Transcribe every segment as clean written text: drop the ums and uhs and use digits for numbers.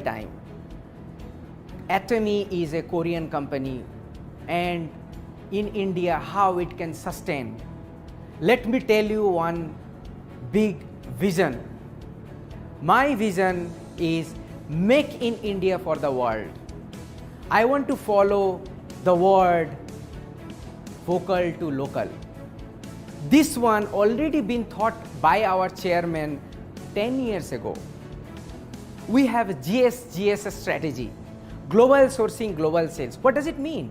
time. Atomy is a Korean company, and in India how it can sustain. Let me tell you one big vision. My vision is make in India for the world. I want to follow the word vocal to local. This one already been thought by our chairman 10 years ago. We have a GSS strategy, global sourcing, global sales. What does it mean?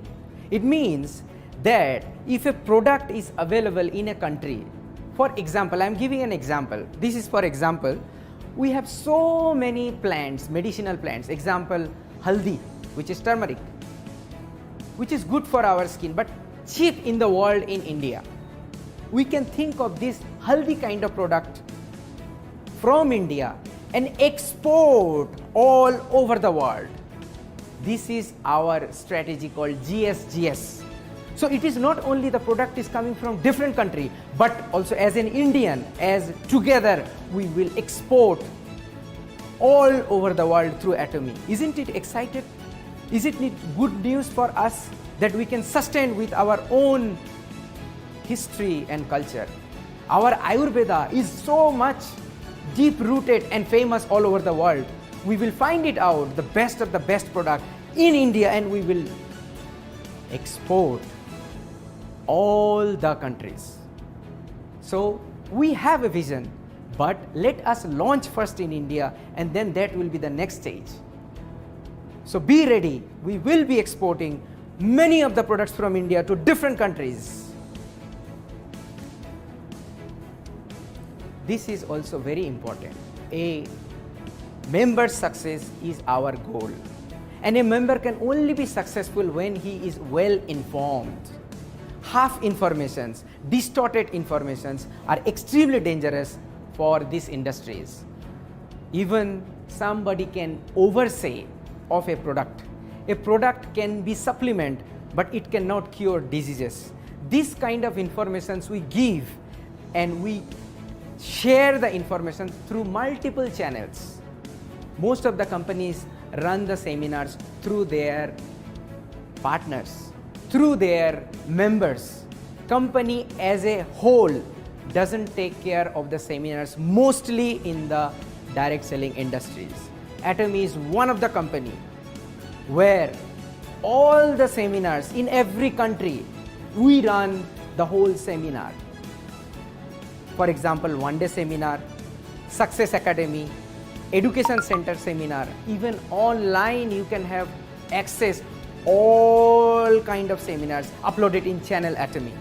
It means that if a product is available in a country, for example, I'm giving an example. This is for example, we have so many plants, medicinal plants. Example, haldi, which is turmeric, which is good for our skin, but cheap in the world in India. We can think of this haldi kind of product from India and export all over the world. This is our strategy called GSGS. So it is not only the product is coming from different country, but also as an Indian, as together we will export all over the world through Atomy. Isn't it excited? Isn't it good news for us that we can sustain with our own history and culture? Our Ayurveda is so much deep rooted and famous all over the world. We will find it out, the best of the best product in India, and we will export all the countries. So we have a vision, but let us launch first in India, and then that will be the next stage. So be ready. We will be exporting many of the products from India to different countries. This is also very important. A member's success is our goal, and a member can only be successful when he is well informed. Half informations, distorted informations are extremely dangerous for these industries. Even somebody can oversay of a product. A product can be supplement, but it cannot cure diseases. This kind of informations we give, and we share the information through multiple channels. Most of the companies run the seminars through their partners, through their members. Company as a whole doesn't take care of the seminars, mostly in the direct selling industries. Atomy is one of the company where all the seminars in every country, we run the whole seminar. For example, one-day seminar, Success Academy, Education Center seminar, even online you can have access all kind of seminars uploaded in channel Atomy.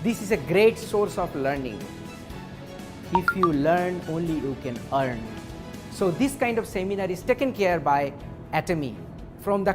This is a great source of learning. If you learn, only you can earn. So this kind of seminar is taken care by Atomy from the